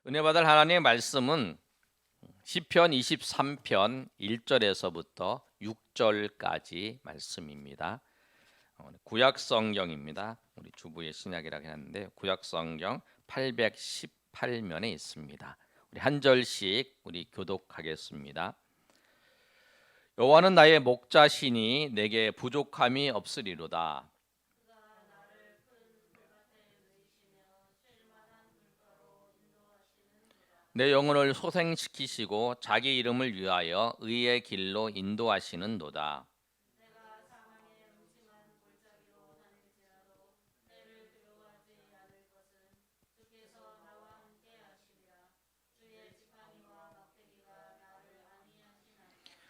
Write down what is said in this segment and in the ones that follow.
은혜 받을 하나님의 말씀은 시편 23편 1절에서부터 6절까지 말씀입니다. 구약 성경입니다. 우리 주부의 신약이라고 하는데 구약 성경 818면에 있습니다. 우리 한 절씩 우리 교독하겠습니다. 여호와는 나의 목자시니 내게 부족함이 없으리로다. 내 영혼을 소생시키시고 자기 이름을 위하여 의의 길로 인도하시는도다.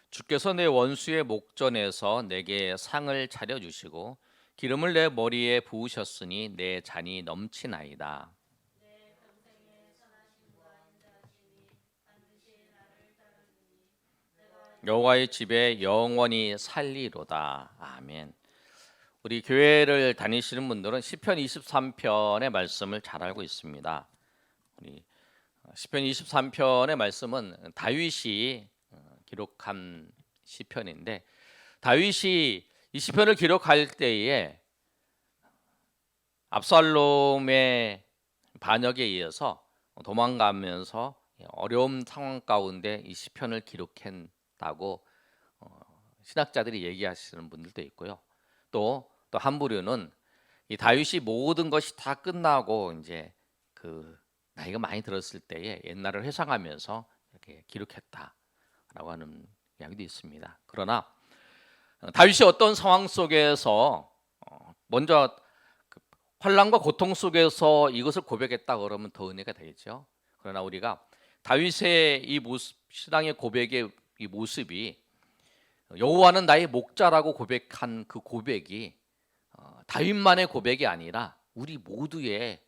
주께서 내 원수의 목전에서 내게 상을 차려주시고 기름을 내 머리에 부으셨으니 내 잔이 넘치나이다. 여호와의 집에 영원히 살리로다. 아멘. 우리 교회를 다니시는 분들은 시편 23편의 말씀을 잘 알고 있습니다. 우리 시편 23편의 말씀은 다윗이 기록한 시편인데, 다윗이 이 시편을 기록할 때에 압살롬의 반역에 의해서 도망가면서 어려운 상황 가운데 이 시편을 기록했다고 신학자들이 얘기하시는 분들도 있고요. 또 한 부류는 이 다윗이 모든 것이 다 끝나고 이제 그 나이가 많이 들었을 때에 옛날을 회상하면서 이렇게 기록했다라고 하는 이야기도 있습니다. 그러나 다윗이 어떤 상황 속에서 먼저 그 환난과 고통 속에서 이것을 고백했다 그러면 더 은혜가 되겠죠. 그러나 우리가 다윗의 이 모습, 신앙의 고백의 이 모습이 여호와는 나의 목자라고 고백한 그 고백이 다윗만의 고백이 아니라 우리 모두의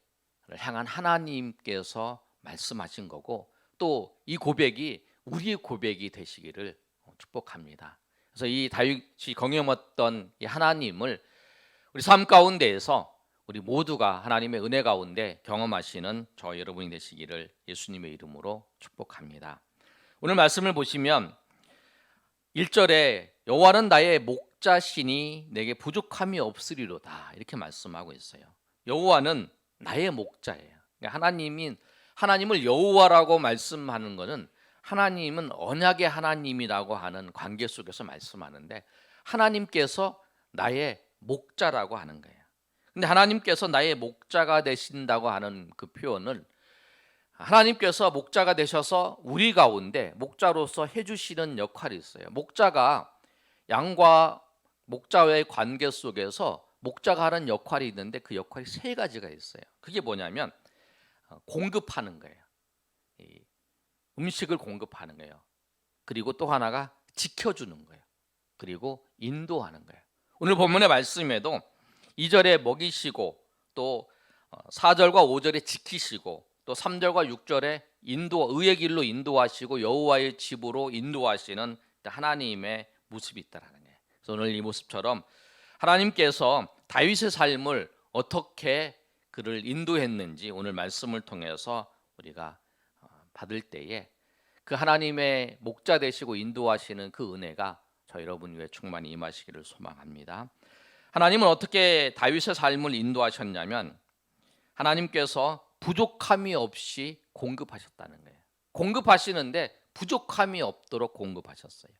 향한 하나님께서 말씀하신 거고, 또 이 고백이 우리의 고백이 되시기를 축복합니다. 그래서 이 다윗이 경험했던 이 하나님을 우리 삶 가운데에서 우리 모두가 하나님의 은혜 가운데 경험하시는 저 여러분이 되시기를 예수님의 이름으로 축복합니다. 오늘 말씀을 보시면 1절에 여호와는 나의 목자시니 내게 부족함이 없으리로다 이렇게 말씀하고 있어요. 여호와는 나의 목자예요. 하나님을 여호와라고 말씀하는 것은 하나님은 언약의 하나님이라고 하는 관계 속에서 말씀하는데, 하나님께서 나의 목자라고 하는 거예요. 근데 하나님께서 나의 목자가 되신다고 하는 그 표현을, 하나님께서 목자가 되셔서 우리 가운데 목자로서 해주시는 역할이 있어요. 목자가 양과 목자와의 관계 속에서 목자가 하는 역할이 있는데 그 역할이 세 가지가 있어요. 그게 뭐냐면 공급하는 거예요. 음식을 공급하는 거예요. 그리고 또 하나가 지켜주는 거예요. 그리고 인도하는 거예요. 오늘 본문의 말씀에도 2절에 먹이시고 또 4절과 5절에 지키시고 또 3절과 6절에 의의 길로 인도하시고 여호와의 집으로 인도하시는 하나님의 모습이 있다라는 거예요. 그래서 오늘 이 모습처럼 하나님께서 다윗의 삶을 어떻게 그를 인도했는지 오늘 말씀을 통해서 우리가 받을 때에 그 하나님의 목자 되시고 인도하시는 그 은혜가 저 여러분 위에 충만히 임하시기를 소망합니다. 하나님은 어떻게 다윗의 삶을 인도하셨냐면 하나님께서 부족함이 없이 공급하셨다는 거예요. 공급하시는데 부족함이 없도록 공급하셨어요.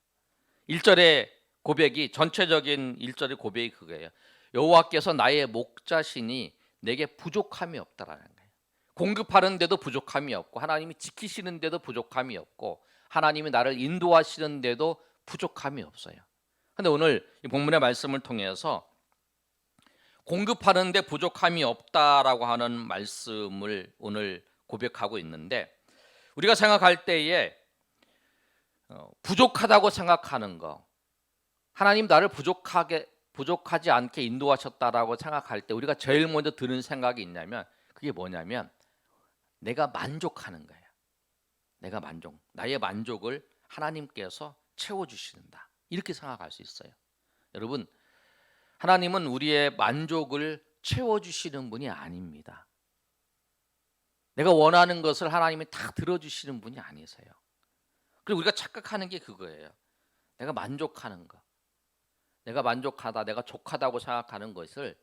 1절의 고백이, 전체적인 1절의 고백이 그거예요. 여호와께서 나의 목자시니 내게 부족함이 없다라는 거예요. 공급하는데도 부족함이 없고, 하나님이 지키시는데도 부족함이 없고, 하나님이 나를 인도하시는데도 부족함이 없어요. 그런데 오늘 이 본문의 말씀을 통해서 공급하는데 부족함이 없다라고 하는 말씀을 오늘 고백하고 있는데, 우리가 생각할 때에 부족하다고 생각하는 거, 하나님 나를 부족하지 않게 인도하셨다라고 생각할 때 우리가 제일 먼저 드는 생각이 있냐면, 그게 뭐냐면 내가 만족하는 거예요. 나의 만족을 하나님께서 채워주신다, 이렇게 생각할 수 있어요. 여러분, 하나님은 우리의 만족을 채워주시는 분이 아닙니다. 내가 원하는 것을 하나님이 다 들어주시는 분이 아니세요. 그리고 우리가 착각하는 게 그거예요. 내가 만족하는 거, 내가 만족하다, 내가 족하다고 생각하는 것을,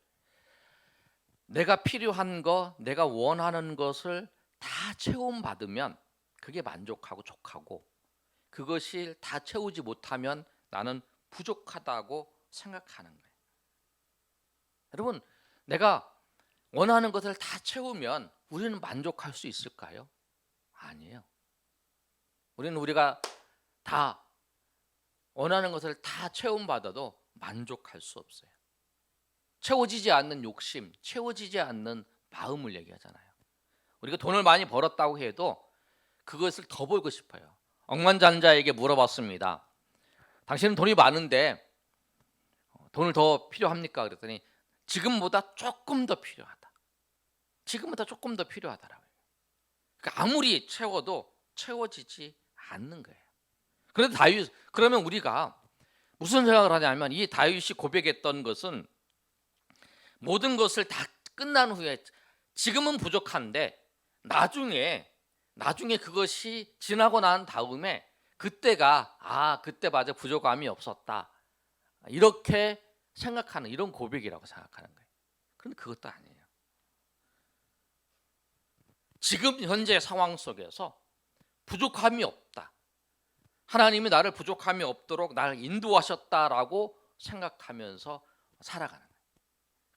내가 필요한 거, 내가 원하는 것을 다 체험받으면 그게 만족하고 족하고, 그것이 다 채우지 못하면 나는 부족하다고 생각하는 거예요. 여러분, 내가 원하는 것을 다 채우면 우리는 만족할 수 있을까요? 아니에요. 우리가 다 원하는 것을 다 체험받아도 만족할 수 없어요. 채워지지 않는 욕심, 채워지지 않는 마음을 얘기하잖아요. 우리가 돈을 많이 벌었다고 해도 그것을 더 벌고 싶어요. 억만장자에게 물어봤습니다. 당신은 돈이 많은데 돈을 더 필요합니까? 그랬더니 지금보다 조금 더 필요하다. 지금보다 조금 더 필요하다라고요. 그러니까 아무리 채워도 채워지지 않는 거예요. 그런데 그러면 우리가 무슨 생각을 하냐면, 이 다윗이 고백했던 것은 모든 것을 다 끝난 후에 지금은 부족한데 나중에 그것이 지나고 난 다음에 그때가 그때 맞아 부족함이 없었다, 이렇게 생각하는, 이런 고백이라고 생각하는 거예요. 그런데 그것도 아니에요. 지금 현재 상황 속에서 부족함이 없다, 하나님이 나를 부족함이 없도록 나를 인도하셨다라고 생각하면서 살아가는 거예요.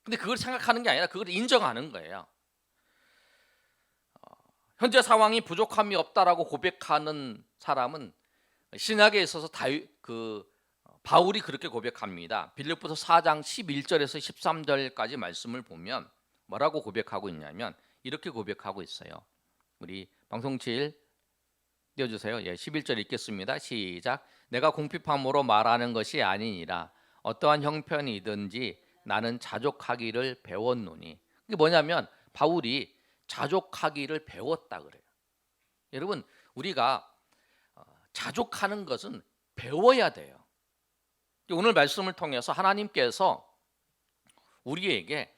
근데 그걸 생각하는 게 아니라 그걸 인정하는 거예요. 현재 상황이 부족함이 없다라고 고백하는 사람은 신약에 있어서 바울이 그렇게 고백합니다. 빌립보서 4장 11절에서 13절까지 말씀을 보면 뭐라고 고백하고 있냐면 이렇게 고백하고 있어요. 우리 방송칠 띄워주세요. 11절 읽겠습니다. 시작. 내가 궁핍함으로 말하는 것이 아니니라. 어떠한 형편이든지 나는 자족하기를 배웠노니. 이게 뭐냐면 바울이 자족하기를 배웠다 그래요. 여러분, 우리가 자족하는 것은 배워야 돼요. 오늘 말씀을 통해서 하나님께서 우리에게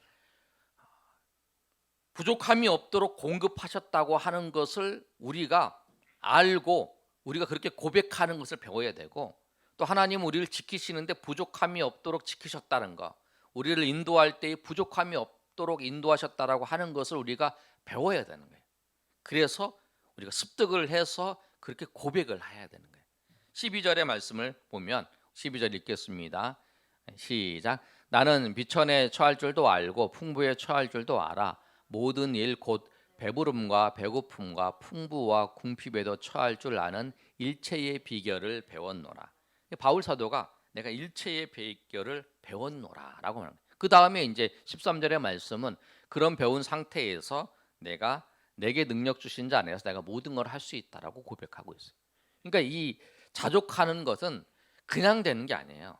부족함이 없도록 공급하셨다고 하는 것을 우리가 알고 우리가 그렇게 고백하는 것을 배워야 되고, 또 하나님은 우리를 지키시는데 부족함이 없도록 지키셨다는 거, 우리를 인도할 때에 부족함이 없도록 인도하셨다라고 하는 것을 우리가 배워야 되는 거예요. 그래서 우리가 습득을 해서 그렇게 고백을 해야 되는 거예요. 12절의 말씀을 보면 12절 읽겠습니다. 시작. 나는 비천에 처할 줄도 알고 풍부에 처할 줄도 알아. 모든 일 곧 배부름과 배고픔과 풍부와 궁핍에도 처할 줄 아는 일체의 비결을 배웠노라. 바울 사도가 내가 일체의 비결을 배웠노라라고 말합니다. 그 다음에 이제 13절의 말씀은 그런 배운 상태에서 내게 능력 주신 자 안에서 내가 모든 걸 할 수 있다라고 고백하고 있어요. 그러니까 이 자족하는 것은 그냥 되는 게 아니에요.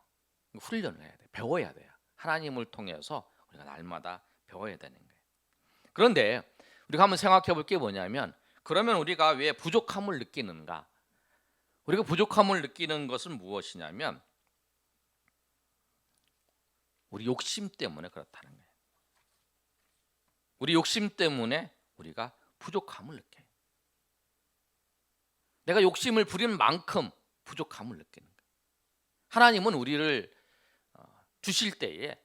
훈련을 해야 돼요. 배워야 돼요. 하나님을 통해서 우리가 날마다 배워야 되는 거예요. 그런데 우리가 한번 생각해 볼 게 뭐냐면, 그러면 우리가 왜 부족함을 느끼는가? 우리가 부족함을 느끼는 것은 무엇이냐면 우리 욕심 때문에 그렇다는 거예요. 우리 욕심 때문에 우리가 부족함을 느껴요. 내가 욕심을 부리는 만큼 부족함을 느끼는 거예요. 하나님은 우리를 주실 때에,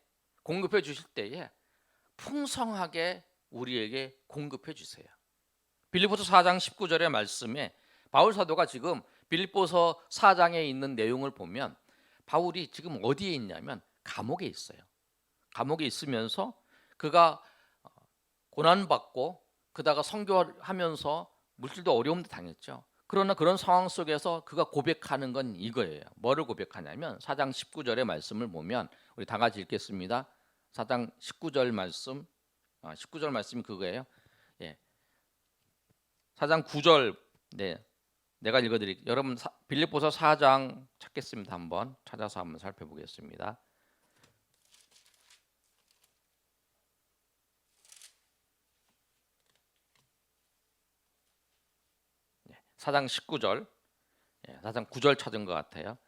공급해 주실 때에 풍성하게 우리에게 공급해 주세요. 빌립보서 4장 19절의 말씀에 바울 사도가 지금 빌립보서 4장에 있는 내용을 보면 바울이 지금 어디에 있냐면 감옥에 있어요. 감옥에 있으면서 그가 고난받고 그다가 선교하면서 물질도 어려움도 당했죠. 그러나 그런 상황 속에서 그가 고백하는 건 이거예요. 뭐를 고백하냐면 4장 19절의 말씀을 보면 우리 다 같이 읽겠습니다. 4장 19절 말씀, 19절 말씀이 그거예요. 4장 9절, 내가 읽어드릴게요. 여러분 빌립보서 4장 찾겠습니다. 한번 찾아서 한번 살펴보겠습니다. 4장 19절, 4장 9절 찾은 것 같아요.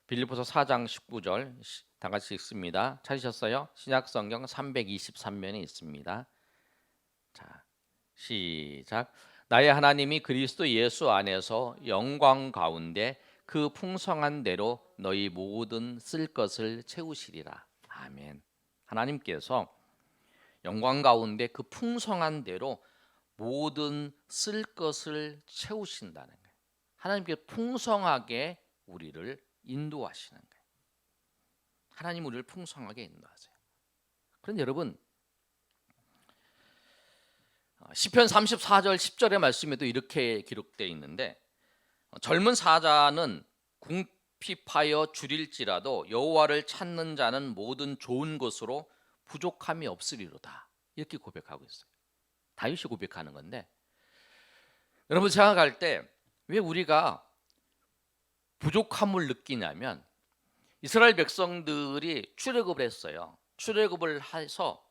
빌립보서 4장 19절 다 같이 읽습니다. 찾으셨어요? 신약성경 323면에 있습니다. 자, 시작. 나의 하나님이 그리스도 예수 안에서 영광 가운데 그 풍성한 대로 너희 모든 쓸 것을 채우시리라. 아멘. 하나님께서 영광 가운데 그 풍성한 대로 모든 쓸 것을 채우신다는 거예요. 하나님께 풍성하게 우리를 인도하시는 거예요. 하나님 우리를 풍성하게 인도하세요. 그런데 여러분, 시편 34절 10절의 말씀에도 이렇게 기록되어 있는데, 젊은 사자는 궁핍하여 줄일지라도 여호와를 찾는 자는 모든 좋은 것으로 부족함이 없으리로다. 이렇게 고백하고 있어요. 다윗이 고백하는 건데, 여러분 생각할 때 왜 우리가 부족함을 느끼냐면, 이스라엘 백성들이 출애굽을 했어요. 출애굽을 해서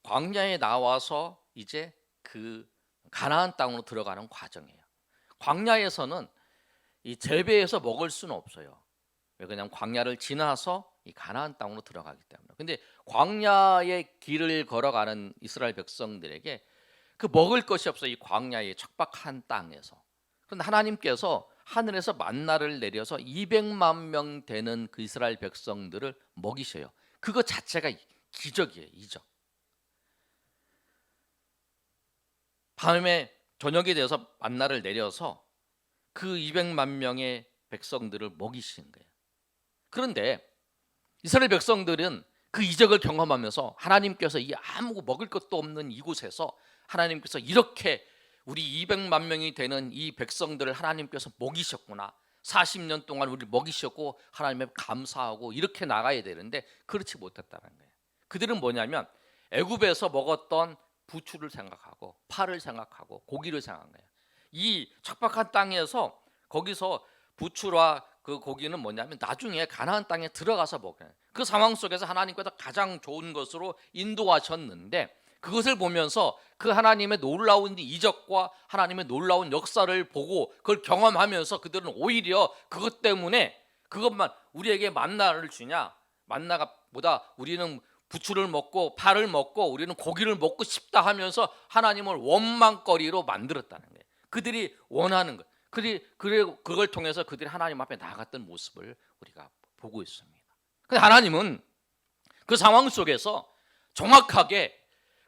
광야에 나와서 이제 그 가나안 땅으로 들어가는 과정이에요. 광야에서는 이 재배해서 먹을 수는 없어요. 왜? 그냥 광야를 지나서 이 가나안 땅으로 들어가기 때문에. 근데 광야의 길을 걸어가는 이스라엘 백성들에게 그 먹을 것이 없어. 이 광야의 척박한 땅에서. 그런데 하나님께서 하늘에서 만나를 내려서 200만 명 되는 그 이스라엘 백성들을 먹이셔요. 그거 자체가 기적이에요. 이적. 밤에 저녁이 되어서 만나를 내려서 그 200만 명의 백성들을 먹이시는 거예요. 그런데 이스라엘 백성들은 그 이적을 경험하면서 하나님께서 이 아무 먹을 것도 없는 이곳에서 하나님께서 이렇게 우리 200만 명이 되는 이 백성들을 하나님께서 먹이셨구나. 40년 동안 우리를 먹이셨고 하나님에 감사하고 이렇게 나가야 되는데 그렇지 못했다는 거예요. 그들은 뭐냐면 애굽에서 먹었던 부추를 생각하고 파를 생각하고 고기를 생각한 거예요. 이 척박한 땅에서 거기서 부추와 그 고기는 뭐냐면 나중에 가나안 땅에 들어가서 먹어요. 그 상황 속에서 하나님께서 가장 좋은 것으로 인도하셨는데, 그것을 보면서 그 하나님의 놀라운 이적과 하나님의 놀라운 역사를 보고 그걸 경험하면서 그들은 오히려 그것 때문에 그것만 우리에게 만나를 주냐, 만나가 보다 우리는 부추를 먹고 파를 먹고 우리는 고기를 먹고 싶다 하면서 하나님을 원망거리로 만들었다는 거예요. 그들이 원하는 것, 그걸 통해서 그들이 하나님 앞에 나아갔던 모습을 우리가 보고 있습니다. 근데 하나님은 그 상황 속에서 정확하게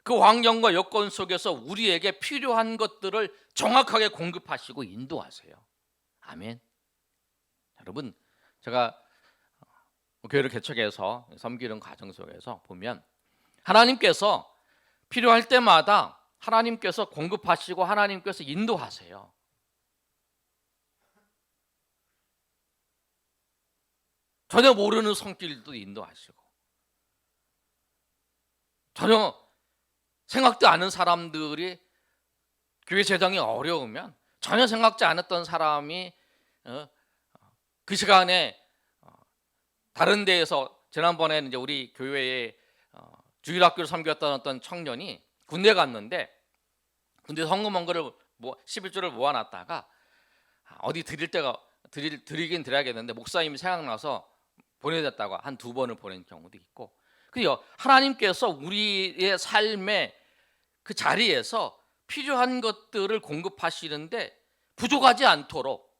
그 환경과 여건 속에서 우리에게 필요한 것들을 정확하게 공급하시고 인도하세요. 아멘. 여러분, 제가 교회를 개척해서 섬기는 과정 속에서 보면 하나님께서 필요할 때마다 하나님께서 공급하시고 하나님께서 인도하세요. 전혀 모르는 손길도 인도하시고, 전혀 생각도 않은 사람들이 교회 재정이 어려우면 전혀 생각지 않았던 사람이 그 시간에 다른 데에서, 지난번에 이제 우리 교회에 주일학교를 섬겼던 어떤 청년이 군대 갔는데 군대 헌금한 거를 11조를 모아놨다가 어디 드리긴 드려야겠는데 목사님이 생각나서 보내줬다고 한 2번을 보낸 경우도 있고, 그리고 하나님께서 우리의 삶의 그 자리에서 필요한 것들을 공급하시는데 부족하지 않도록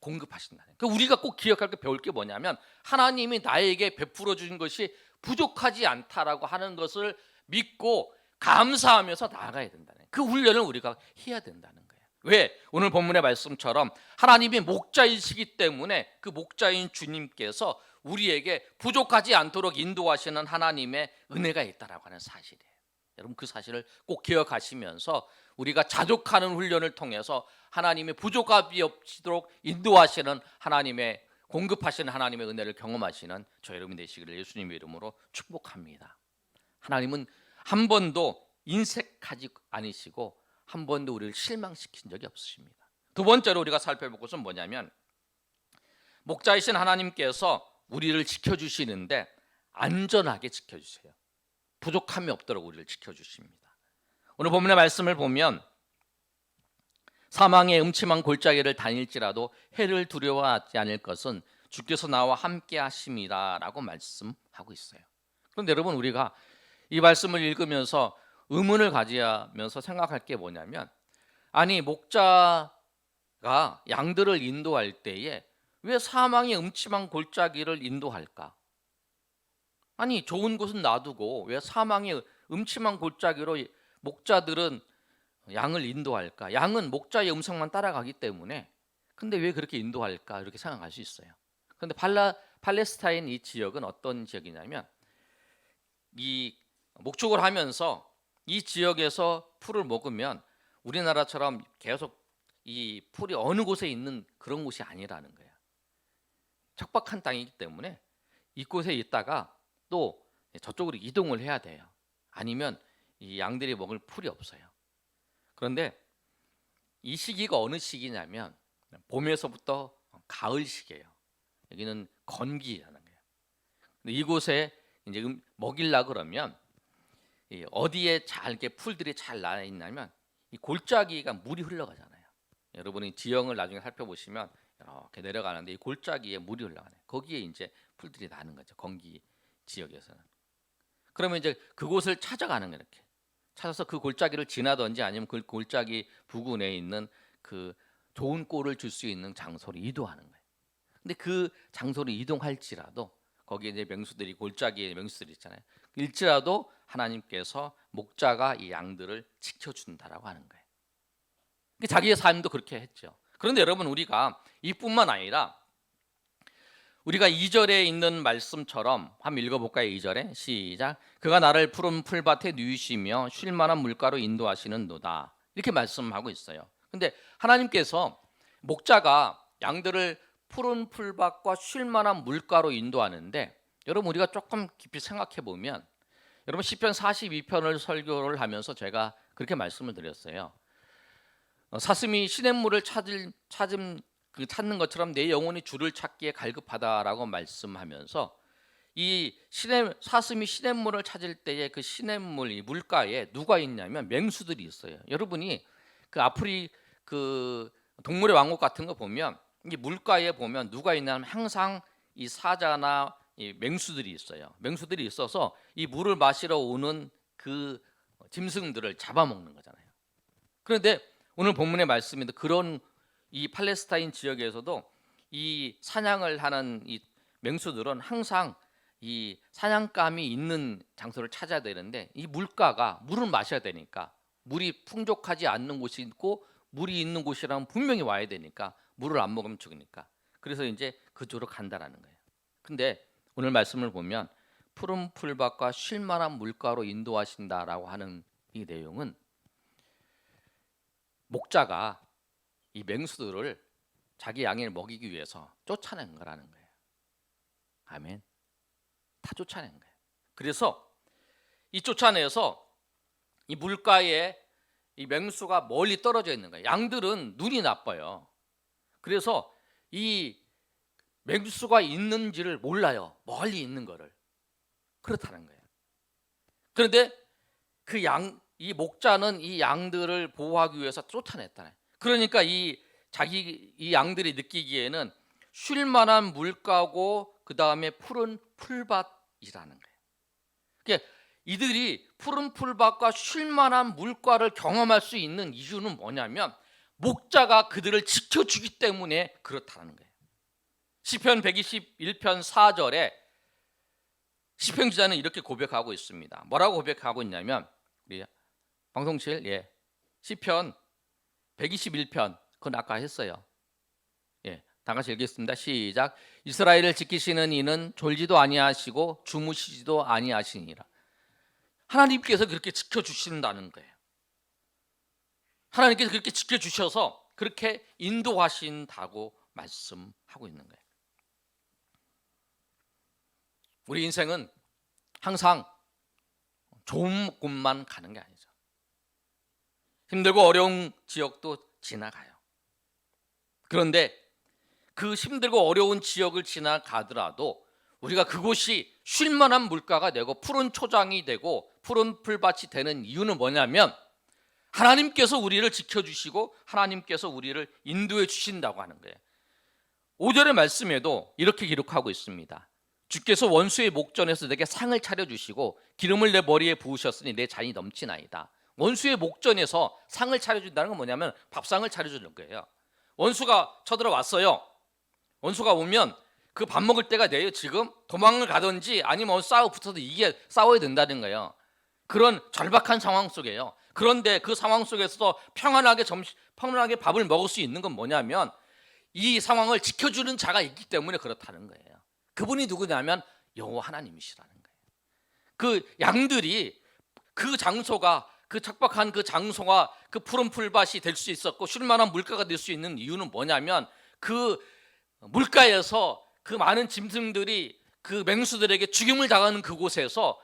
공급하신다는. 그러니까 우리가 꼭 기억할 게, 배울 게 뭐냐면 하나님이 나에게 베풀어 주신 것이 부족하지 않다라고 하는 것을 믿고 감사하면서 나아가야 된다는, 그 훈련을 우리가 해야 된다는 거예요. 왜? 오늘 본문의 말씀처럼 하나님이 목자이시기 때문에 그 목자인 주님께서 우리에게 부족하지 않도록 인도하시는 하나님의 은혜가 있다라고 하는 사실이에요. 여러분, 그 사실을 꼭 기억하시면서 우리가 자족하는 훈련을 통해서 하나님의 부족함이 없도록 인도하시는 하나님의, 공급하시는 하나님의 은혜를 경험하시는 저 여러분이 되시기를 예수님의 이름으로 축복합니다. 하나님은 한 번도 인색하지 않으시고 한 번도 우리를 실망시킨 적이 없으십니다. 두 번째로 우리가 살펴볼 것은 뭐냐면, 목자이신 하나님께서 우리를 지켜주시는데 안전하게 지켜주세요. 부족함이 없도록 우리를 지켜주십니다. 오늘 본문의 말씀을 보면 사망의 음침한 골짜기를 다닐지라도 해를 두려워하지 않을 것은 주께서 나와 함께 하심이라 라고 말씀하고 있어요. 그런데 여러분, 우리가 이 말씀을 읽으면서 의문을 가지면서 생각할 게 뭐냐면, 아니 목자가 양들을 인도할 때에 왜 사망의 음침한 골짜기를 인도할까? 아니 좋은 곳은 놔두고 왜 사망의 음침한 골짜기로 목자들은 양을 인도할까? 양은 목자의 음성만 따라가기 때문에. 근데 왜 그렇게 인도할까? 이렇게 생각할 수 있어요. 그런데 팔레스타인 이 지역은 어떤 지역이냐면, 이 목축을 하면서 이 지역에서 풀을 먹으면 우리나라처럼 계속 이 풀이 어느 곳에 있는 그런 곳이 아니라는 거예요. 척박한 땅이기 때문에 이곳에 있다가 또 저쪽으로 이동을 해야 돼요. 아니면 이 양들이 먹을 풀이 없어요. 그런데 이 시기가 어느 시기냐면 봄에서부터 가을 시기예요. 여기는 건기라는 거예요. 근데 이곳에 이제 먹일라 그러면 어디에 잘 이렇게 풀들이 잘 나 있냐면 이 골짜기가 물이 흘러가잖아요. 여러분이 지형을 나중에 살펴보시면 이렇게 내려가는데 이 골짜기에 물이 흘러가네요. 거기에 이제 풀들이 나는 거죠. 건기 지역에서는. 그러면 이제 그곳을 찾아가는 거예요. 이렇게 찾아서 그 골짜기를 지나든지 아니면 그 골짜기 부근에 있는 그 좋은 꼴을 줄 수 있는 장소로 이동하는 거예요. 근데 그 장소로 이동할지라도 거기에 이제 맹수들이, 골짜기에 맹수들이 있잖아요. 일지라도 하나님께서 목자가 이 양들을 지켜준다라고 하는 거예요. 자기의 삶도 그렇게 했죠. 그런데 여러분, 우리가 이뿐만 아니라 우리가 2절에 있는 말씀처럼 한번 읽어볼까요? 2절에 시작. 그가 나를 푸른 풀밭에 누이시며 쉴 만한 물가로 인도하시는도다. 이렇게 말씀하고 있어요. 근데 하나님께서 목자가 양들을 푸른 풀밭과 쉴 만한 물가로 인도하는데, 여러분 우리가 조금 깊이 생각해 보면, 여러분 시편 42편을 설교를 하면서 제가 그렇게 말씀을 드렸어요. 사슴이 시냇물을 찾는 것처럼 내 영혼이 주를 찾기에 갈급하다라고 말씀하면서, 이 사슴이 시냇물을 찾을 때에 그 시냇물, 이 물가에 누가 있냐면 맹수들이 있어요. 여러분이 그 동물의 왕국 같은 거 보면 이 물가에 보면 누가 있냐면 항상 이 사자나 이 맹수들이 있어요. 맹수들이 있어서 이 물을 마시러 오는 그 짐승들을 잡아먹는 거잖아요. 그런데 오늘 본문의 말씀인데, 그런 이 팔레스타인 지역에서도 이 사냥을 하는 이 맹수들은 항상 이 사냥감이 있는 장소를 찾아야 되는데, 이 물가가 물을 마셔야 되니까, 물이 풍족하지 않는 곳이 있고 물이 있는 곳이라면 분명히 와야 되니까 물을 안 먹으면 죽으니까, 그래서 이제 그쪽으로 간다라는 거예요. 근데 오늘 말씀을 보면 푸른 풀밭과 쉴 만한 물가로 인도하신다라고 하는 이 내용은, 목자가 이 맹수들을 자기 양을 먹이기 위해서 쫓아낸 거라는 거예요. 아멘. 다 쫓아낸 거예요. 그래서 이 쫓아내서 이 물가에 이 맹수가 멀리 떨어져 있는 거예요. 양들은 눈이 나빠요. 그래서 이 맹수가 있는지를 몰라요. 멀리 있는 거를. 그렇다는 거예요. 그런데 이 목자는 이 양들을 보호하기 위해서 쫓아냈다네. 그러니까 이 양들이 느끼기에는 쉴 만한 물가고 그 다음에 푸른 풀밭이라는 거예요. 그러니까 이들이 푸른 풀밭과 쉴 만한 물가를 경험할 수 있는 이유는 뭐냐면, 목자가 그들을 지켜주기 때문에 그렇다는 거예요. 시편 121편 4절에 시편 기자는 이렇게 고백하고 있습니다. 뭐라고 고백하고 있냐면, 우리 방송실 시편 121편, 그건 아까 했어요. 다 같이 읽겠습니다. 시작. 이스라엘을 지키시는 이는 졸지도 아니하시고 주무시지도 아니하시니라. 하나님께서 그렇게 지켜주신다는 거예요. 하나님께서 그렇게 지켜주셔서 그렇게 인도하신다고 말씀하고 있는 거예요. 우리 인생은 항상 좋은 곳만 가는 게 아니죠. 힘들고 어려운 지역도 지나가요. 그런데 그 힘들고 어려운 지역을 지나가더라도 우리가 그곳이 쉴 만한 물가가 되고 푸른 초장이 되고 푸른 풀밭이 되는 이유는 뭐냐면, 하나님께서 우리를 지켜주시고 하나님께서 우리를 인도해 주신다고 하는 거예요. 5절의 말씀에도 이렇게 기록하고 있습니다. 주께서 원수의 목전에서 내게 상을 차려주시고 기름을 내 머리에 부으셨으니 내 잔이 넘치나이다. 원수의 목전에서 상을 차려준다는 건 뭐냐면 밥상을 차려주는 거예요. 원수가 쳐들어왔어요. 원수가 오면 그 밥 먹을 때가 돼요. 지금 도망을 가든지 아니면 붙어서 싸워야 된다는 거예요. 그런 절박한 상황 속에요. 그런데 그 상황 속에서 평안하게 밥을 먹을 수 있는 건 뭐냐면 이 상황을 지켜주는 자가 있기 때문에 그렇다는 거예요. 그분이 누구냐면 여호와 하나님이시라는 거예요. 그 양들이 그 장소가 그 척박한 그 장소가 그 푸른 풀밭이 될 수 있었고 쉴만한 물가가 될 수 있는 이유는 뭐냐면 그 물가에서 그 많은 짐승들이 그 맹수들에게 죽임을 당하는 그곳에서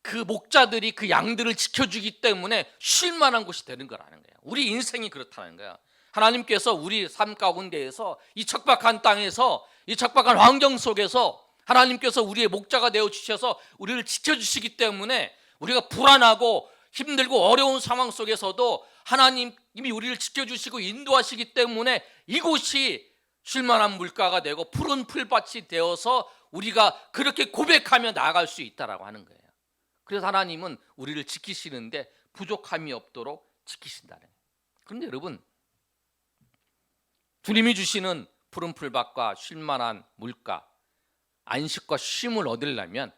그 목자들이 그 양들을 지켜주기 때문에 쉴만한 곳이 되는 거라는 거예요. 우리 인생이 그렇다는 거야. 하나님께서 우리 삶 가운데에서 이 척박한 땅에서 이 척박한 환경 속에서 하나님께서 우리의 목자가 되어 주셔서 우리를 지켜주시기 때문에 우리가 불안하고 힘들고 어려운 상황 속에서도 하나님이 우리를 지켜주시고 인도하시기 때문에 이곳이 쉴만한 물가가 되고 푸른 풀밭이 되어서 우리가 그렇게 고백하며 나아갈 수 있다라고 하는 거예요. 그래서 하나님은 우리를 지키시는데 부족함이 없도록 지키신다는 거예요. 그런데 여러분, 주님이 주시는 푸른 풀밭과 쉴만한 물가, 안식과 쉼을 얻으려면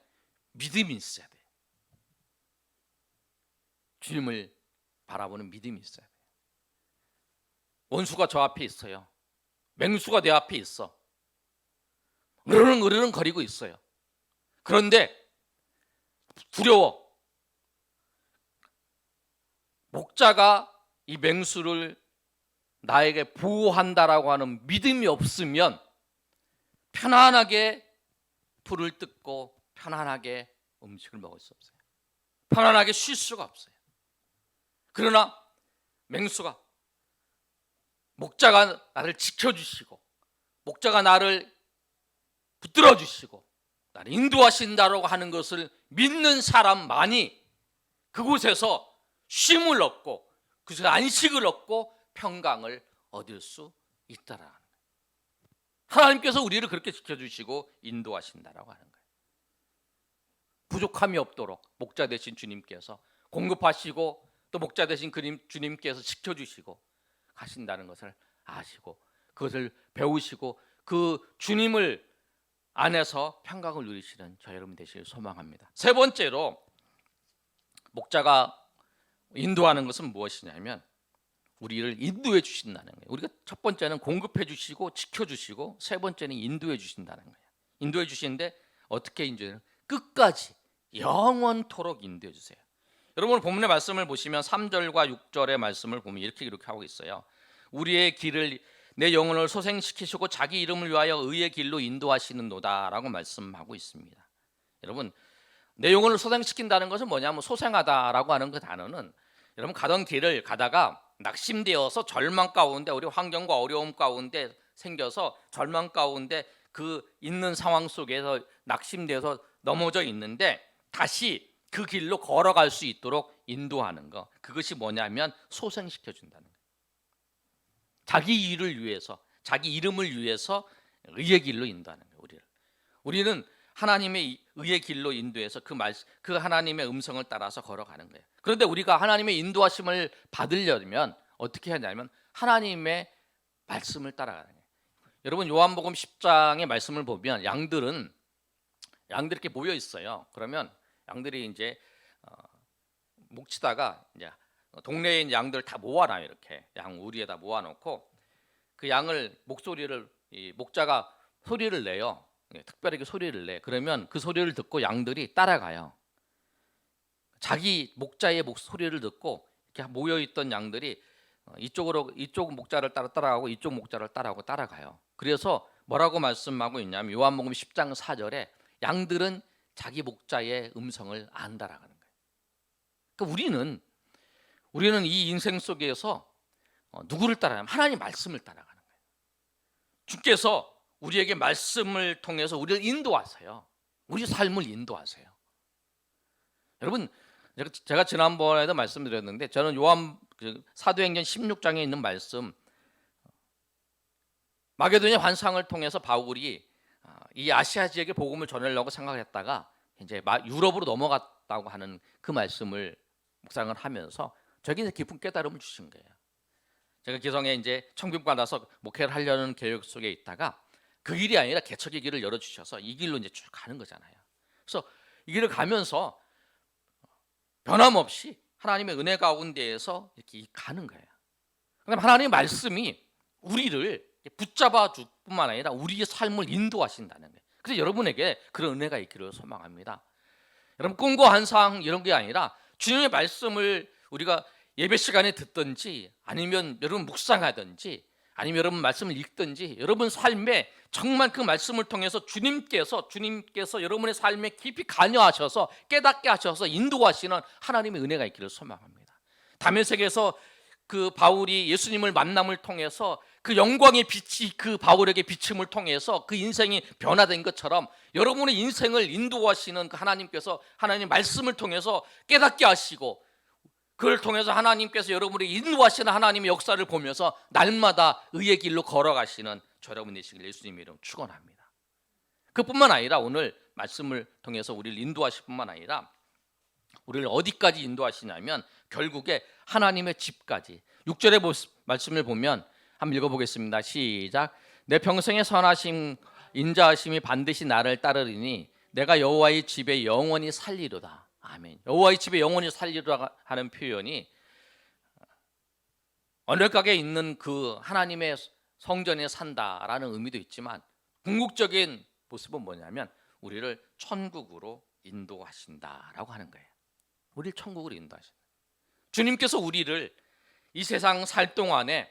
믿음이 있어야 돼요. 주님을 바라보는 믿음이 있어야 돼요. 원수가 저 앞에 있어요. 맹수가 내 앞에 있어. 으르렁 거리고 있어요. 그런데 두려워. 목자가 이 맹수를 나에게 보호한다라고 하는 믿음이 없으면 편안하게 풀을 뜯고 편안하게 음식을 먹을 수 없어요. 편안하게 쉴 수가 없어요. 그러나 맹수가 목자가 나를 지켜주시고 목자가 나를 붙들어 주시고 나를 인도하신다라고 하는 것을 믿는 사람만이 그곳에서 쉼을 얻고 그곳에서 안식을 얻고 평강을 얻을 수 있다라는 거예요. 하나님께서 우리를 그렇게 지켜주시고 인도하신다라고 하는 거예요. 부족함이 없도록 목자 되신 주님께서 공급하시고 또 목자 되신 주님께서 지켜주시고 하신다는 것을 아시고 그것을 배우시고 그 주님을 안에서 평강을 누리시는 저 여러분 되시길 소망합니다. 세 번째로 목자가 인도하는 것은 무엇이냐면 우리를 인도해 주신다는 거예요. 우리가 첫 번째는 공급해 주시고 지켜 주시고 세 번째는 인도해 주신다는 거예요. 인도해 주시는데 어떻게 인도해요? 끝까지 영원토록 인도해 주세요. 여러분 본문의 말씀을 보시면 3절과 6절의 말씀을 보면 이렇게 기록하고 있어요. 우리의 길을 내 영혼을 소생시키시고 자기 이름을 위하여 의의 길로 인도하시는도다라고 말씀하고 있습니다. 여러분 내 영혼을 소생시킨다는 것은 뭐냐면 소생하다라고 하는 그 단어는 여러분 가던 길을 가다가 낙심되어서 절망 가운데 우리 환경과 어려움 가운데 생겨서 절망 가운데 그 있는 상황 속에서 낙심되어서 넘어져 있는데 다시 그 길로 걸어갈 수 있도록 인도하는 거, 그것이 뭐냐면 소생시켜 준다는 거예요. 자기 일을 위해서 자기 이름을 위해서 의의 길로 인도하는 거예요. 우리는 하나님의 의의 길로 인도해서 그 하나님의 음성을 따라서 걸어가는 거예요. 그런데 우리가 하나님의 인도하심을 받으려면 어떻게 하냐면 하나님의 말씀을 따라가는 거예요. 여러분 요한복음 10장의 말씀을 보면 양들이 이렇게 모여 있어요. 그러면 양들이 이제 묵치다가 이제 동네에 있는 양들 다 모아놔요. 이렇게 양 우리에다 모아놓고 그 양을 목자가 소리를 내요. 특별하게 소리를 내. 그러면 그 소리를 듣고 양들이 따라가요. 자기 목자의 소리를 듣고 이렇게 모여 있던 양들이 이쪽 목자를 따라가고 이쪽 목자를 따라가요. 그래서 뭐라고 말씀하고 있냐면 요한복음 10장 4절에 양들은 자기 목자의 음성을 안다라는 거예요. 그러니까 우리는 이 인생 속에서 누구를 따라가냐면 하나님 말씀을 따라가는 거예요. 주께서 우리에게 말씀을 통해서 우리를 인도하세요. 우리 삶을 인도하세요. 여러분 제가 지난번에도 말씀드렸는데 저는 사도행전 16장에 있는 말씀 마게도냐 환상을 통해서 바울이 이 아시아 지역에 복음을 전하려고 생각했다가 이제 유럽으로 넘어갔다고 하는 그 말씀을 묵상을 하면서 저에게 이제 깊은 깨달음을 주신 거예요. 제가 기성에 이제 청빙 받아서 목회를 하려는 계획 속에 있다가 그 길이 아니라 개척의 길을 열어 주셔서 이 길로 이제 쭉 가는 거잖아요. 그래서 이 길을 가면서 변함없이 하나님의 은혜 가운데에서 이렇게 가는 거예요. 그다음 하나님의 말씀이 우리를 붙잡아 줄 뿐만 아니라 우리의 삶을 인도하신다는 거예요. 그래서 여러분에게 그런 은혜가 있기를 소망합니다. 여러분 꿈과 환상 이런 게 아니라 주님의 말씀을 우리가 예배 시간에 듣든지 아니면 여러분 묵상하든지 아니면 여러분 말씀을 읽든지 여러분 삶에 정말 그 말씀을 통해서 주님께서 여러분의 삶에 깊이 관여하셔서 깨닫게 하셔서 인도하시는 하나님의 은혜가 있기를 소망합니다. 다메섹에서 그 바울이 예수님을 만남을 통해서 그 영광의 빛이 그 바울에게 비침을 통해서 그 인생이 변화된 것처럼 여러분의 인생을 인도하시는 그 하나님께서 하나님 말씀을 통해서 깨닫게 하시고 그걸 통해서 하나님께서 여러분의 인도하시는 하나님의 역사를 보면서 날마다 의의 길로 걸어가시는 저 여러분 되시길 예수님의 이름 축원합니다. 그뿐만 아니라 오늘 말씀을 통해서 우리를 인도하실 뿐만 아니라 우리를 어디까지 인도하시냐면 결국에 하나님의 집까지 6절의 말씀을 보면 한번 읽어보겠습니다. 시작. 내 평생의 선하심 인자하심이 반드시 나를 따르리니 내가 여호와의 집에 영원히 살리로다. 아멘. 여호와의 집에 영원히 살리로다 하는 표현이 언약궤에 있는 그 하나님의 성전에 산다라는 의미도 있지만 궁극적인 모습은 뭐냐면 우리를 천국으로 인도하신다라고 하는 거예요. 우리를 천국으로 인도하신다. 주님께서 우리를 이 세상 살 동안에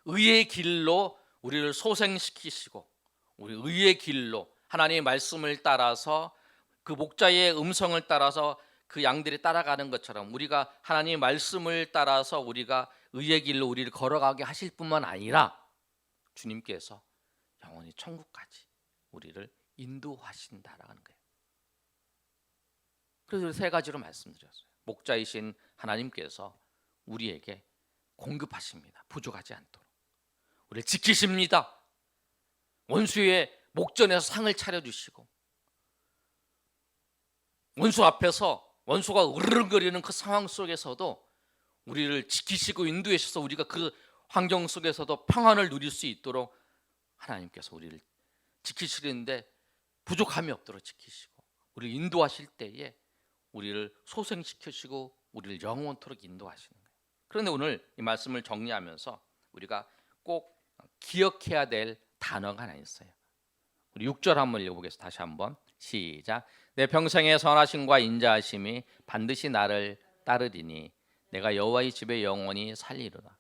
의의 길로 우리를 소생시키시고 우리 의의 길로 하나님의 말씀을 따라서 그 목자의 음성을 따라서 그 양들이 따라가는 것처럼 우리가 하나님의 말씀을 따라서 우리가 의의 길로 우리를 걸어가게 하실 뿐만 아니라 주님께서 영원히 천국까지 우리를 인도하신다라는 거예요. 그래서 세 가지로 말씀드렸어요. 목자이신 하나님께서 우리에게 공급하십니다. 부족하지 않도록. 우리를 지키십니다. 원수의 목전에서 상을 차려주시고 원수 앞에서 원수가 으르렁거리는 그 상황 속에서도 우리를 지키시고 인도해 주셔서 우리가 그 환경 속에서도 평안을 누릴 수 있도록 하나님께서 우리를 지키시는데 부족함이 없도록 지키시고 우리를 인도하실 때에 우리를 소생시키시고 우리를 영원토록 인도하시는 거예요. 그런데 오늘 이 말씀을 정리하면서 우리가 꼭 기억해야 될 단어가 하나 있어요. 우리 6절 한번 읽어보겠습니다. 다시 한번 시작. 내 평생의 선하심과 인자하심이 반드시 나를 따르리니 내가 여호와의 집에 영원히 살리로다.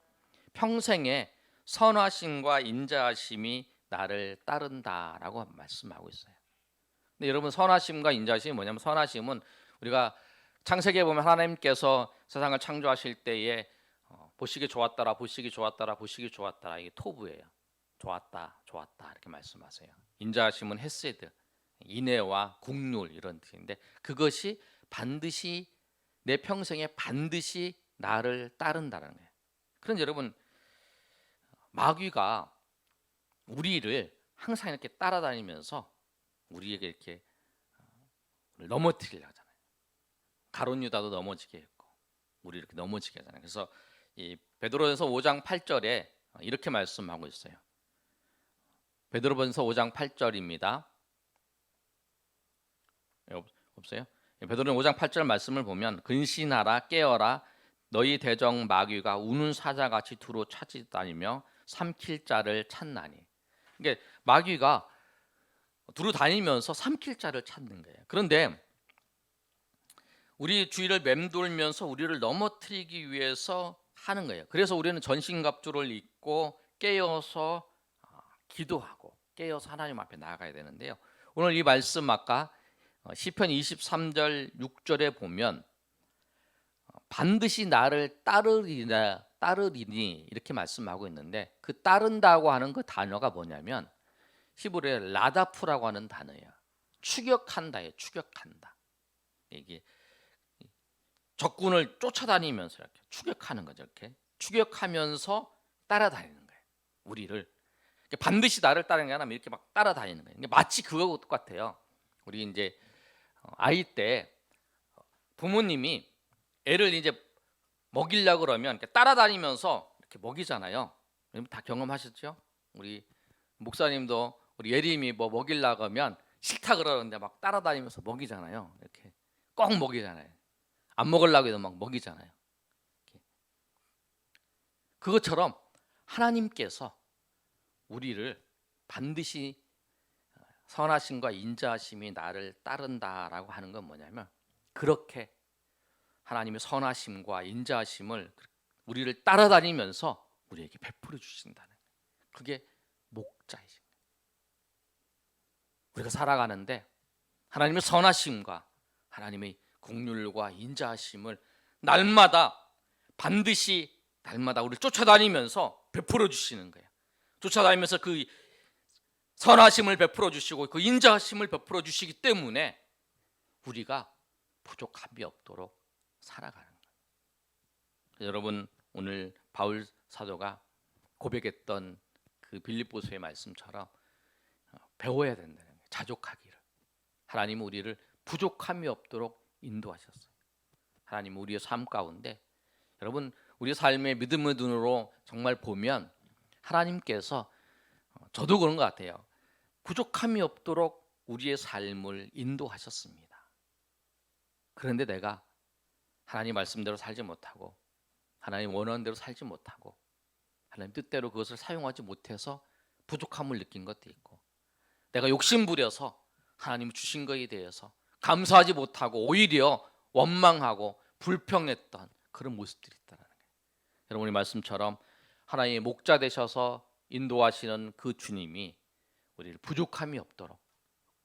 평생의 선하심과 인자하심이 나를 따른다라고 말씀하고 있어요. 근데 여러분 선하심과 인자하심이 뭐냐면 선하심은 우리가 창세기에 보면 하나님께서 세상을 창조하실 때에 보시기 좋았더라 보시기 좋았더라 보시기 좋았더라 이게 토부예요. 좋았다 좋았다 이렇게 말씀하세요. 인자하심은 헤세드 인애와 국률 이런 뜻인데 그것이 반드시 내 평생에 반드시 나를 따른다는 거예요. 그런데 여러분 마귀가 우리를 항상 이렇게 따라다니면서 우리에게 이렇게 넘어뜨리려고 하잖아요. 가룟 유다도 넘어지게 했고 우리 이렇게 넘어지게 하잖아요. 그래서 이 베드로전서 5장 8절에 이렇게 말씀하고 있어요. 베드로전서 5장 8절입니다. 없어요? 베드로전 5장 8절 말씀을 보면 근신하라 깨어라 너희 대적 마귀가 우는 사자같이 두루 찾아다니며 삼킬 자를 찾나니. 그러니까 마귀가 두루 다니면서 삼킬 자를 찾는 거예요. 그런데 우리 주위를 맴돌면서 우리를 넘어뜨리기 위해서 하는 거예요. 그래서 우리는 전신갑주를 입고 깨어서 기도하고 깨어서 하나님 앞에 나아가야 되는데요. 오늘 이 말씀 아까 시편 23절 6절에 보면 반드시 나를 따르리니 이렇게 말씀하고 있는데 그 따른다고 하는 그 단어가 뭐냐면 히브리어의 라다프라고 하는 단어예요. 추격한다예요. 추격한다. 이게 적군을 쫓아다니면서 이렇게 추격하는 거죠. 이렇게 추격하면서 따라다니는 거예요. 우리를. 반드시 나를 따르는 게 아니라 이렇게 막 따라다니는 거예요. 마치 그거 똑같아요. 우리 이제 아이 때 부모님이 애를 이제 먹이려고 그러면 이렇게 따라다니면서 이렇게 먹이잖아요. 여러분 다 경험하셨죠? 우리 목사님도 우리 예림이 뭐 먹이려고 하면 싫다 그러는데 막 따라다니면서 먹이잖아요. 이렇게 꼭 먹이잖아요. 안 먹으려고 해도 막 먹이잖아요. 이렇게. 그것처럼 하나님께서 우리를 반드시 선하심과 인자하심이 나를 따른다라고 하는 건 뭐냐면, 그렇게 하나님의 선하심과 인자하심을 우리를 따라다니면서 우리에게 베풀어 주신다는, 그게 목자이신 거예요. 우리가 살아가는데 하나님의 선하심과 하나님의 긍휼과 인자하심을 날마다 반드시 날마다 우리를 쫓아다니면서 베풀어 주시는 거예요. 쫓아다니면서 그 선하심을 베풀어 주시고 그 인자하심을 베풀어 주시기 때문에 우리가 부족함이 없도록 살아가는 거예요. 여러분, 오늘 바울 사도가 고백했던 그 빌립보서의 말씀처럼 배워야 된다는 거예요. 자족하기를. 하나님은 우리를 부족함이 없도록 인도하셨어요. 하나님은 우리의 삶 가운데, 여러분, 우리 삶의 믿음의 눈으로 정말 보면 하나님께서, 저도 그런 것 같아요, 부족함이 없도록 우리의 삶을 인도하셨습니다. 그런데 내가 하나님 말씀대로 살지 못하고 하나님 원하는 대로 살지 못하고 하나님 뜻대로 그것을 사용하지 못해서 부족함을 느낀 것도 있고, 내가 욕심부려서 하나님 주신 것에 대해서 감사하지 못하고 오히려 원망하고 불평했던 그런 모습들이 있다는 거예요. 여러분의 말씀처럼 하나님의 목자 되셔서 인도하시는 그 주님이 우리를 부족함이 없도록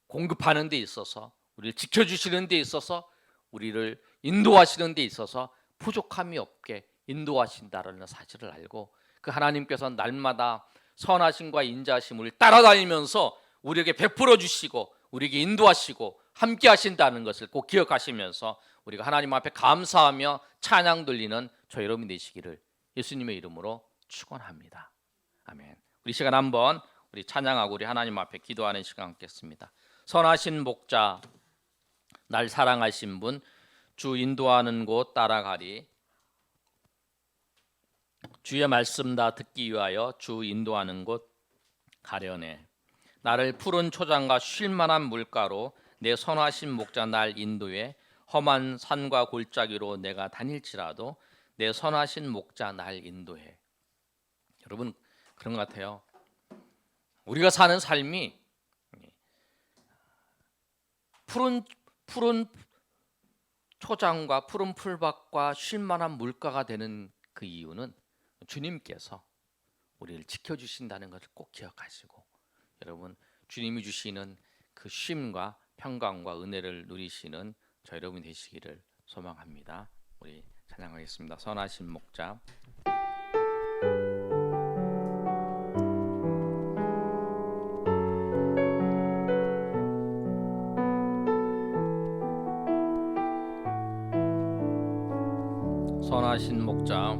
공급하는 데 있어서, 우리를 지켜주시는 데 있어서, 우리를 인도하시는 데 있어서 부족함이 없게 인도하신다는 사실을 알고, 그 하나님께서 날마다 선하심과 인자하심을 따라다니면서 우리에게 베풀어 주시고 우리에게 인도하시고 함께 하신다는 것을 꼭 기억하시면서 우리가 하나님 앞에 감사하며 찬양 돌리는 저 여러분이 되시기를 예수님의 이름으로 축원합니다. 아멘. 우리 시간 한번 우리 찬양하고 우리 하나님 앞에 기도하는 시간 갖겠습니다. 선하신 목자, 날 사랑하신 분, 주 인도하는 곳 따라가리. 주의 말씀 다 듣기 위하여 주 인도하는 곳 가려네. 나를 푸른 초장과 쉴만한 물가로 내 선하신 목자 날 인도해. 험한 산과 골짜기로 내가 다닐지라도 내 선하신 목자 날 인도해. 여러분, 그런 것 같아요. 우리가 사는 삶이 푸른 초장과 푸른 풀밭과 쉴만한 물가가 되는 그 이유는 주님께서 우리를 지켜주신다는 것을 꼭 기억하시고, 여러분, 주님이 주시는 그 쉼과 평강과 은혜를 누리시는 저 여러분이 되시기를 소망합니다. 우리 찬양하겠습니다. 선하신 목자. 선하신 목자.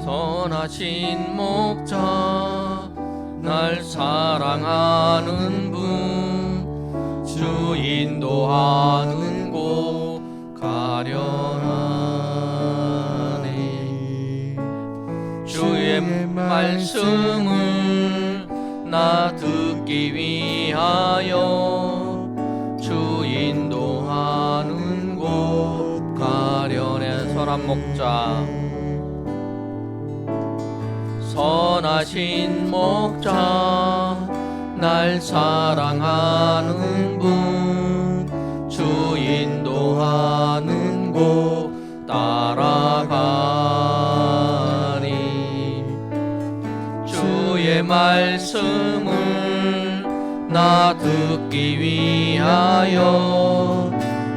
선하신 목자, 날 사랑하는 분, 주 인도하는 곳 가려하네. 주의 말씀을 나 듣기 위하여 주 인도하는 곳 가려네. 선한 목자. 선하신 목자, 날 사랑하는 분, 주 인도하는 곳 따라가리. 주의 말씀을 나 듣기 위하여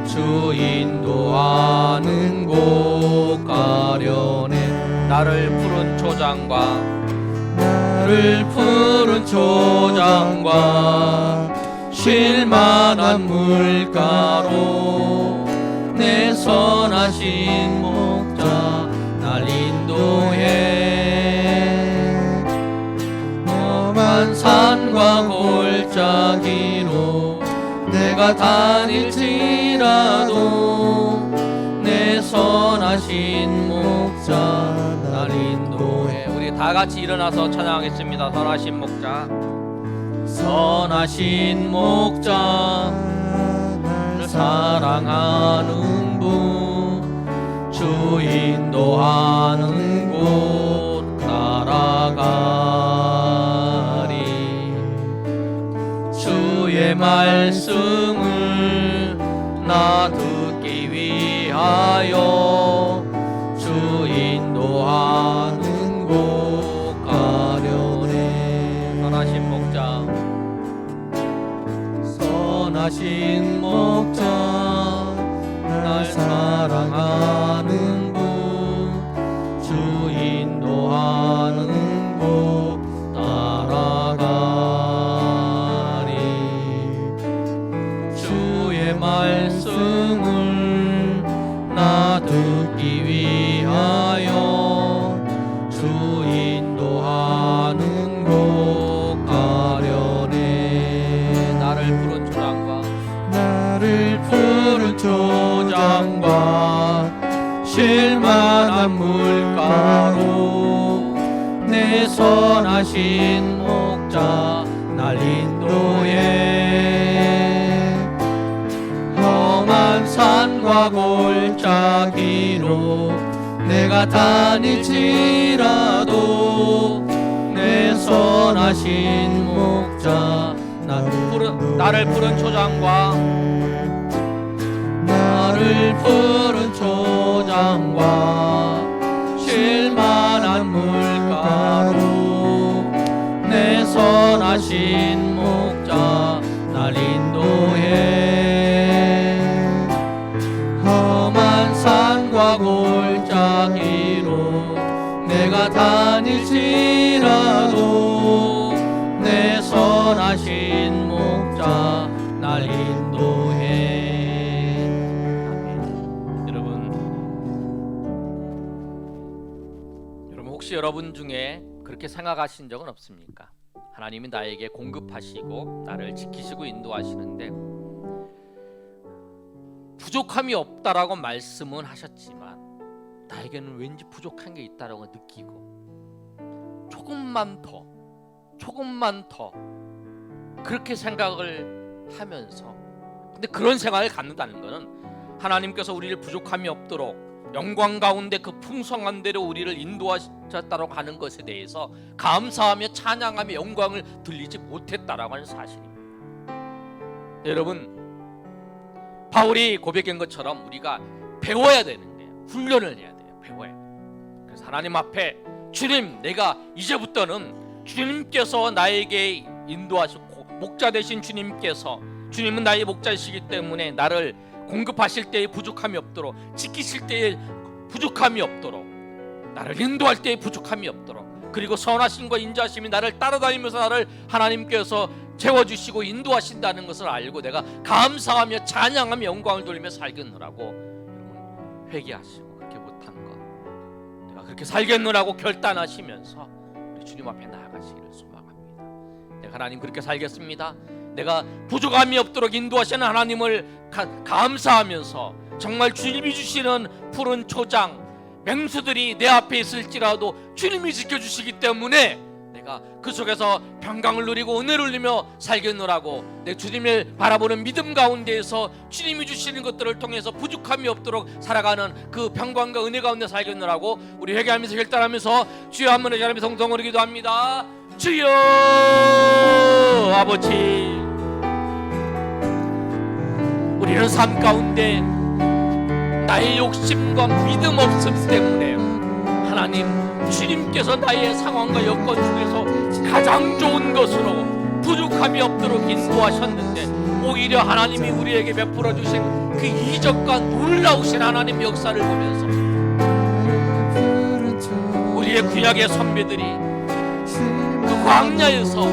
주 인도하는 곳 가려네. 나를 푸른 초장과 쉴만한 물가로 내 선하신 목자 날 인도해. 산과 골짜기로 내가 다닐지라도 내 선하신 목자 날 인도해. 우리 다 같이 일어나서 찬양하겠습니다. 선하신 목자, 선하신 목자, 날 사랑하는 분, 주 인도하는 곳 따라가리. 주의 말씀을 나 듣기 위하여 주 인도하는 곳 가려네. 선하신 목자, 선하신 목자, 날 사랑하는 분, 주 인도하는 곳 따라가리. 주의 말씀을 나 듣기 위하여 주 인도하는 곳 가려네. 나를 푸른 초장과 나를 푸른 초장과 쉴만한 물가로 내 선하신 목자 날 인도해. 험한 산과 골짜기로 내가 다닐지라도 내 선하신 목자 나를 푸른 초장과 나를 푸른 초장과 쉴만한 물가로 내 선하신 목자 날 인도해. 험한 산과 골짜기로 내가 다닐지라도 내 선하신 목자 날 인도해. 아멘. 여러분 혹시 여러분 중에 그렇게 생각하신 적은 없습니까? 하나님이 나에게 공급하시고 나를 지키시고 인도하시는데 부족함이 없다라고 말씀은 하셨지만 나에게는 왠지 부족한 게 있다라고 느끼고 조금만 더 그렇게 생각을 하면서, 근데 그런 생각을 갖는다는 것은 하나님께서 우리를 부족함이 없도록 영광 가운데 그 풍성한 대로 우리를 인도하셨다라고 하는 것에 대해서 감사하며 찬양하며 영광을 들리지 못했다라고 하는 사실입니다. 여러분, 바울이 고백한 것처럼 우리가 배워야 되는 거예요. 훈련을 해야 돼요. 배워야 돼요. 그래서 하나님 앞에 주님, 내가 이제부터는 주님께서 나에게 인도하시고 목자 되신 주님은 나의 목자이시기 때문에 나를 공급하실 때에 부족함이 없도록, 지키실 때에 부족함이 없도록, 나를 인도할 때에 부족함이 없도록, 그리고 선하심과 인자하심이 나를 따라다니면서 나를 하나님께서 채워주시고 인도하신다는 것을 알고 내가 감사하며 찬양하며 영광을 돌리며 살겠노라고 여러분 회개하시고 그렇게 못한 것, 내가 그렇게 살겠노라고 결단하시면서 우리 주님 앞에 나아가시기를 소망합니다. 내가 하나님 그렇게 살겠습니다. 내가 부족함이 없도록 인도하시는 하나님을 감사하면서 정말 주님이 주시는 푸른 초장, 맹수들이 내 앞에 있을지라도 주님이 지켜주시기 때문에 내가 그 속에서 평강을 누리고 은혜를 누리며 살겠노라고, 내 주님을 바라보는 믿음 가운데에서 주님이 주시는 것들을 통해서 부족함이 없도록 살아가는 그 평강과 은혜 가운데 살겠노라고 우리 회개하면서 결단하면서 주여 한번 회개하며 성성으로 기도합니다. 주여 아버지, 우리는 삶 가운데 나의 욕심과 믿음 없음 때문에 하나님 주님께서 나의 상황과 여건 중에서 가장 좋은 것으로 부족함이 없도록 인도하셨는데 오히려 하나님이 우리에게 베풀어 주신 그 이적과 놀라우신 하나님 역사를 보면서 우리의 구약의 선배들이 그 광야에서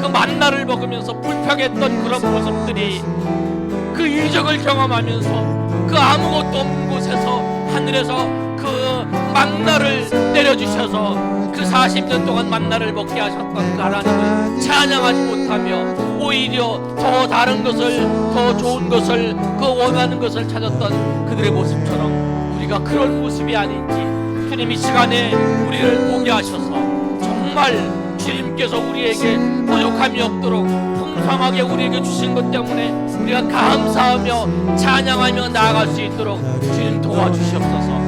그 만나를 먹으면서 불평했던 그런 모습들이 그 이적을 경험하면서 그 아무것도 없는 곳에서 하늘에서 그 만나를 내려주셔서 그 40년 동안 만나를 먹게 하셨던 그 하나님을 찬양하지 못하며 오히려 더 다른 것을, 더 좋은 것을, 그 원하는 것을 찾았던 그들의 모습처럼 우리가 그런 모습이 아닌지 주님 이 시간에 우리를 보게 하셔서 정말 주님께서 우리에게 부족함이 없도록 풍성하게 우리에게 주신 것 때문에 우리가 감사하며 찬양하며 나아갈 수 있도록 주님 도와주시옵소서.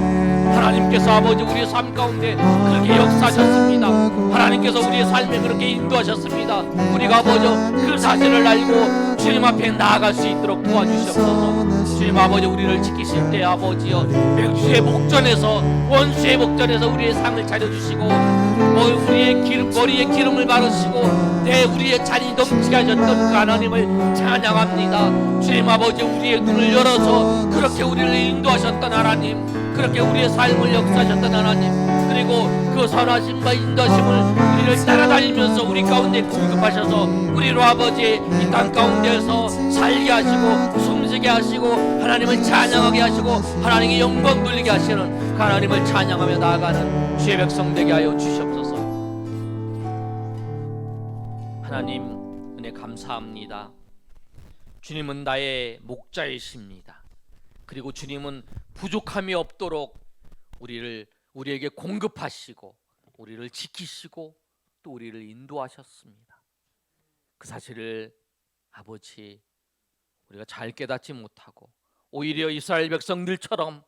하나님께서 아버지 우리의 삶 가운데 그렇게 역사하셨습니다. 하나님께서 우리의 삶에 그렇게 인도하셨습니다. 우리가 아버지 그 사실을 알고 주님 앞에 나아갈 수 있도록 도와주시옵소서. 주님 아버지 우리를 지키실 때 아버지여 맥주의 목전에서, 원수의 목전에서 우리의 상을 차려주시고 우리의 머리에 기름을 바르시고 우리의 잔이 넘치게 하셨던 그 하나님을 찬양합니다. 주님 아버지 우리의 눈을 열어서 그렇게 우리를 인도하셨던 하나님, 그렇게 우리의 삶을 역사하셨던 하나님, 그리고 그 선하심과 인도하심을 우리를 따라다니면서 우리 가운데 공급하셔서 우리로 아버지 이 땅 가운데에서 살게 하시고 숨쉬게 하시고 하나님을 찬양하게 하시고 하나님께 영광 돌리게 하시는 그 하나님을 찬양하며 나아가는 주의 백성 되게 하여 주시옵소서. 하나님 은혜 감사합니다. 주님은 나의 목자이십니다. 그리고 주님은 부족함이 없도록 우리에게 공급하시고 우리를 지키시고 또 우리를 인도하셨습니다. 그 사실을 아버지 우리가 잘 깨닫지 못하고 오히려 이스라엘 백성들처럼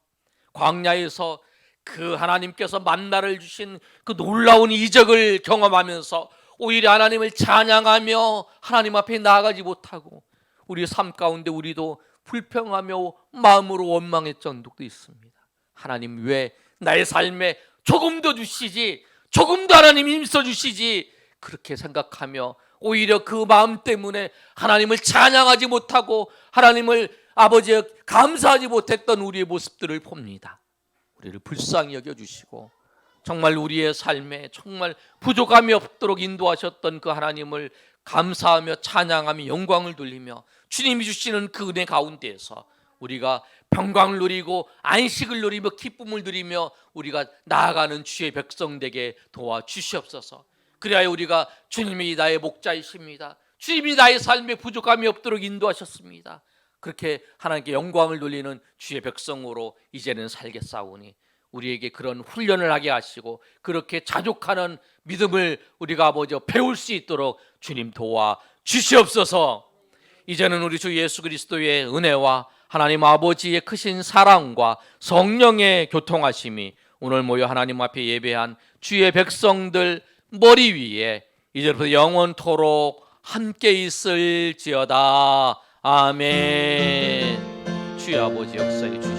광야에서 그 하나님께서 만나를 주신 그 놀라운 이적을 경험하면서 오히려 하나님을 찬양하며 하나님 앞에 나아가지 못하고 우리의 삶 가운데 우리도 불평하며 마음으로 원망했던 적도 있습니다. 하나님 왜 나의 삶에 조금 더 주시지, 조금 더 하나님 힘써 주시지, 그렇게 생각하며 오히려 그 마음 때문에 하나님을 찬양하지 못하고 하나님을 아버지 감사하지 못했던 우리의 모습들을 봅니다. 우리를 불쌍히 여겨주시고 정말 우리의 삶에 정말 부족함이 없도록 인도하셨던 그 하나님을 감사하며 찬양하며 영광을 돌리며 주님이 주시는 그 은혜 가운데에서 우리가 평강을 누리고 안식을 누리며 기쁨을 누리며 우리가 나아가는 주의 백성 되게 도와주시옵소서. 그래야 우리가 주님이 나의 목자이십니다, 주님이 나의 삶에 부족함이 없도록 인도하셨습니다, 그렇게 하나님께 영광을 돌리는 주의 백성으로 이제는 살겠사오니 우리에게 그런 훈련을 하게 하시고 그렇게 자족하는 믿음을 우리가 아버지 배울 수 있도록 주님 도와주시옵소서. 이제는 우리 주 예수 그리스도의 은혜와 하나님 아버지의 크신 사랑과 성령의 교통하심이 오늘 모여 하나님 앞에 예배한 주의 백성들 머리 위에 이제부터 영원토록 함께 있을지어다. 아멘. 주의 아버지 역사해 주시옵소서.